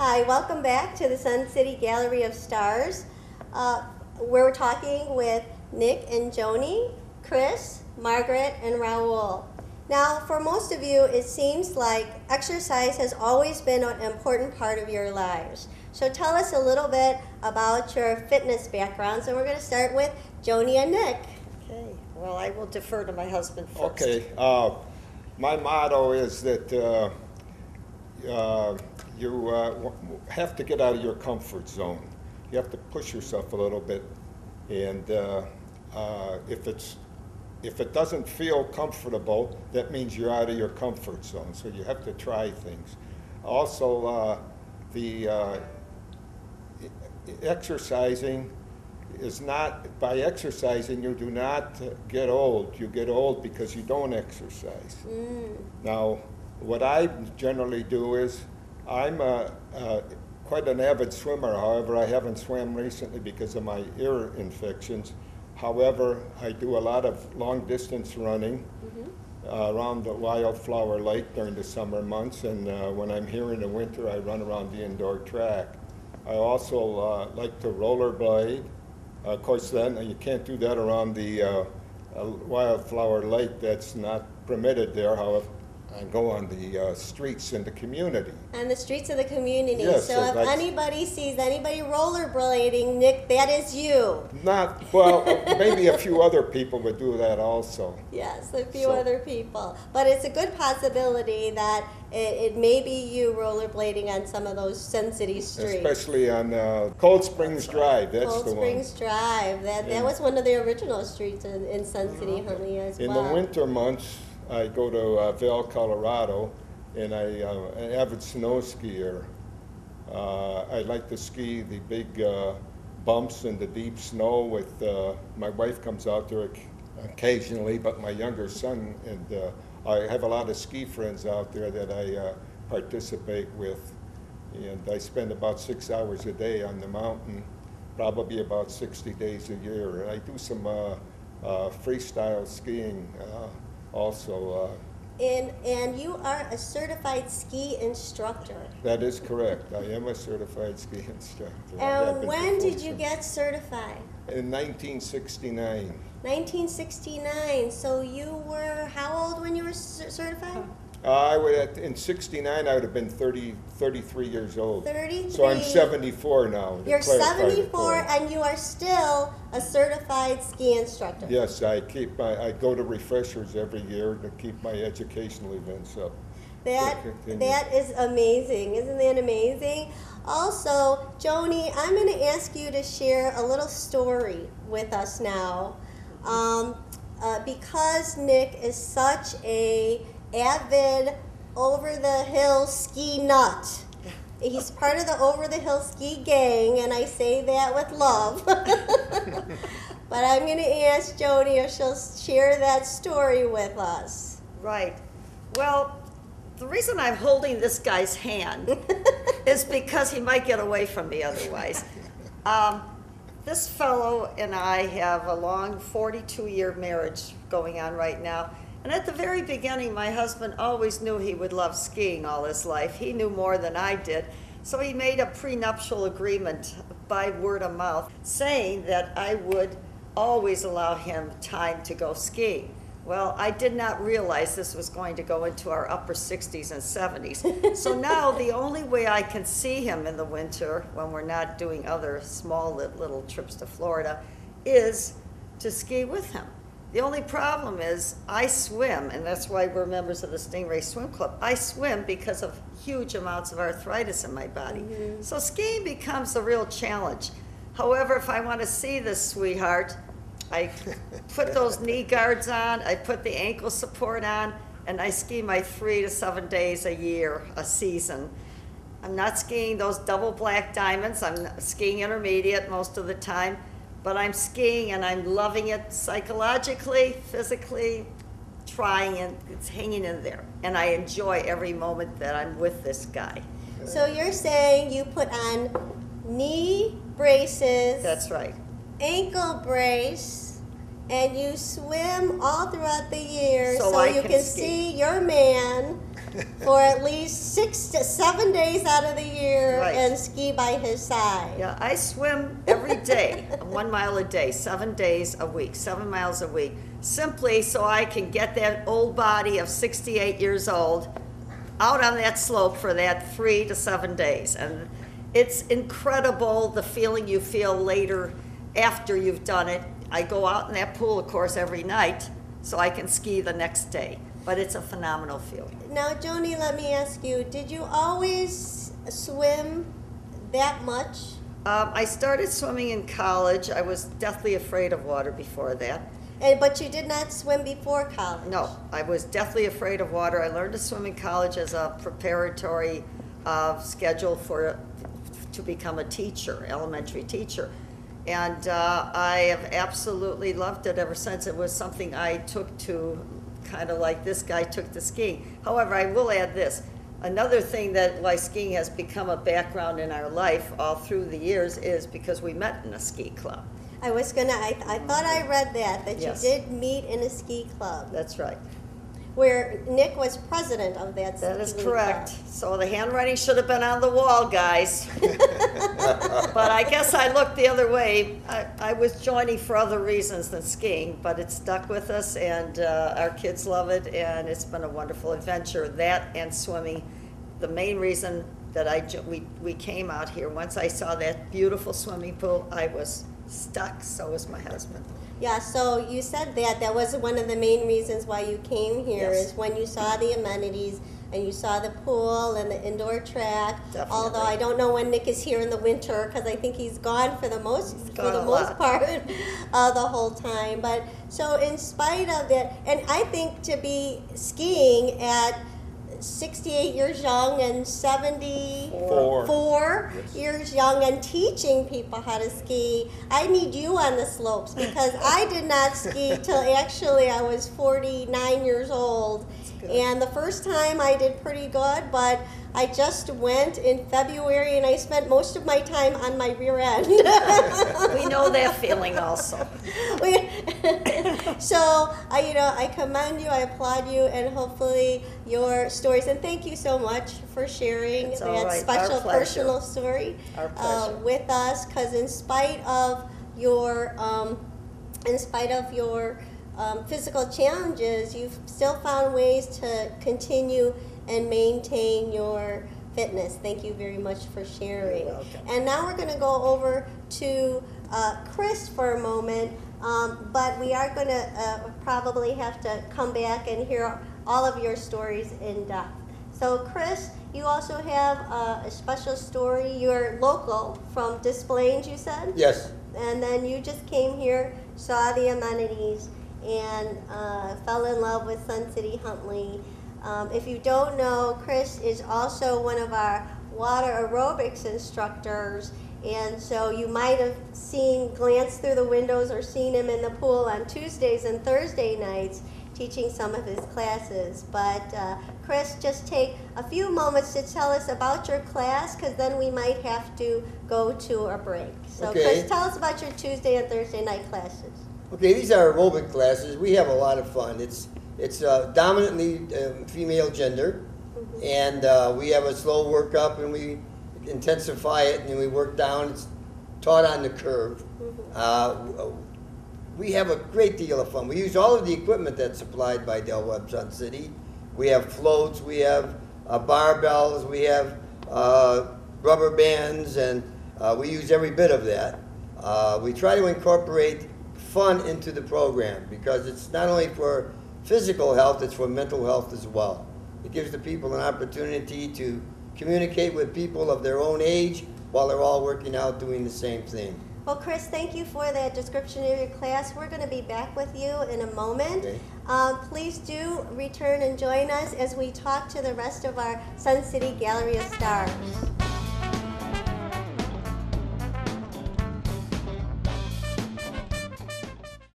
Hi, welcome back to the Sun City Gallery of Stars. We're talking with Nick and Joni, Chris, Margaret, and Raul. Now, for most of you, it seems like exercise has always been an important part of your lives. So tell us a little bit about your fitness backgrounds, and we're going to start with Joni and Nick. Okay, well, I will defer to my husband first. Okay, my motto is that you have to get out of your comfort zone. You have to push yourself a little bit, and if it doesn't feel comfortable, that means you're out of your comfort zone. So you have to try things. Also, exercising is not, by exercising you do not get old. You get old because you don't exercise. Now, what I generally do is, I'm quite an avid swimmer. However, I haven't swam recently because of my ear infections. However, I do a lot of long distance running around the Wildflower Lake during the summer months, and when I'm here in the winter, I run around the indoor track. I also like to rollerblade. Of course, then you can't do that around the Wildflower Lake. That's not permitted there. However, I go on the streets in the community. On the streets of the community. Yes, so if anybody sees anybody rollerblading, Nick, that is you. Not, well, maybe a few other people would do that also. Yes, a few other people. But it's a good possibility that it may be you rollerblading on some of those Sun City streets. Especially on Cold Springs Drive, that's Cold the Springs one. Drive. That was one of the original streets in Sun City, honey, as In well. the winter months, I go to Vail, Colorado, and I'm an avid snow skier. I like to ski the big bumps in the deep snow with, my wife comes out there occasionally, but my younger son, and I have a lot of ski friends out there that I participate with. And I spend about 6 hours a day on the mountain, probably about 60 days a year. And I do some freestyle skiing also. And you are a certified ski instructor. That is correct. I am a certified ski instructor. And when did you get certified? In 1969. 1969. So you were how old when you were certified? In 69, I would have been 33 years old. 33. So I'm 74 now. You're 74 and you are still a certified ski instructor. Yes, I go to refreshers every year to keep my educational events up. That is amazing. Isn't that amazing? Also, Joni, I'm going to ask you to share a little story with us now. Because Nick is such a avid over-the-hill ski nut. He's part of the over-the-hill ski gang, and I say that with love. But I'm going to ask Joni if she'll share that story with us. Right. Well, the reason I'm holding this guy's hand is because he might get away from me otherwise. This fellow and I have a long 42-year marriage going on right now. And at the very beginning, my husband always knew he would love skiing all his life. He knew more than I did. So he made a prenuptial agreement by word of mouth saying that I would always allow him time to go skiing. Well, I did not realize this was going to go into our upper 60s and 70s. So now the only way I can see him in the winter when we're not doing other small little trips to Florida is to ski with him. The only problem is I swim, and that's why we're members of the Stingray Swim Club. I swim because of huge amounts of arthritis in my body. So skiing becomes a real challenge. However, if I want to see this sweetheart, I put those knee guards on, I put the ankle support on, and I ski my 3 to 7 days a year, a season. I'm not skiing those double black diamonds. I'm skiing intermediate most of the time. But I'm skiing and I'm loving it psychologically, physically, trying, and it's hanging in there. And I enjoy every moment that I'm with this guy. So you're saying you put on knee braces. That's right. Ankle brace, and you swim all throughout the year So so I you can can ski. see your man for at least 6 to 7 days out of the year Right. and ski by his side. Yeah, I swim every day, 1 mile a day, 7 days a week, 7 miles a week, simply so I can get that old body of 68 years old out on that slope for that 3 to 7 days. And it's incredible the feeling you feel later after you've done it. I go out in that pool, of course, every night so I can ski the next day. But it's a phenomenal feeling. Now, Joni, let me ask you, did you always swim that much? I started swimming in college. I was deathly afraid of water before that. But you did not swim before college? No, I was deathly afraid of water. I learned to swim in college as a preparatory schedule to become a teacher, elementary teacher. And I have absolutely loved it ever since. It was something I took to, kind of like this guy took to skiing. However, I will add this. Another thing that why skiing has become a background in our life all through the years is because we met in a ski club. I thought I read that Yes. you did meet in a ski club, That's right. where Nick was president of that ski That is club. correct. So the handwriting should have been on the wall, guys. But I guess I looked the other way. I was joining for other reasons than skiing, but it stuck with us, and our kids love it, and it's been a wonderful adventure. That and swimming. The main reason that we came out here, once I saw that beautiful swimming pool, I was stuck. So was my husband. Yeah, so you said that was one of the main reasons why you came here, Yes. is when you saw the amenities and you saw the pool and the indoor track. Definitely. Although I don't know when Nick is here in the winter, because I think he's gone for the most gone a lot. part the whole time. But so in spite of that, and I think to be skiing at 68 years young and 74 Yes. years young and teaching people how to ski, I need you on the slopes, because I did not ski till actually I was 49 years old. good. And the first time I did pretty good, but I just went in February and I spent most of my time on my rear end. We know that feeling also. So I commend you, I applaud you, and hopefully your stories. And thank you so much for sharing It's all that right. Our special pleasure. personal story Our pleasure. with us. Because in spite of your physical challenges, you've still found ways to continue and maintain your fitness. Thank you very much for sharing. You're welcome. And now we're going to go over to Chris for a moment, but we are going to probably have to come back and hear all of your stories in depth. So Chris, you also have a special story. You're local from Des Plaines, you said? Yes. And then you just came here, saw the amenities, and fell in love with Sun City Huntley. If you don't know, Chris is also one of our water aerobics instructors, and so you might have glanced through the windows or seen him in the pool on Tuesdays and Thursday nights teaching some of his classes. But Chris, just take a few moments to tell us about your class, because then we might have to go to a break. So Okay. Chris, tell us about your Tuesday and Thursday night classes. Okay, these are aerobic classes. We have a lot of fun. It's dominantly female gender, and we have a slow workup, and we intensify it, and then we work down. It's taught on the curve. We have a great deal of fun. We use all of the equipment that's supplied by Del Webb Sun City. We have floats, we have barbells, we have rubber bands, and we use every bit of that. We try to incorporate fun into the program, because it's not only for physical health, it's for mental health as well. It gives the people an opportunity to communicate with people of their own age while they're all working out doing the same thing. Well, Chris, thank you for that description of your class. We're going to be back with you in a moment. Okay. Please do return and join us as we talk to the rest of our Sun City Gallery of Stars.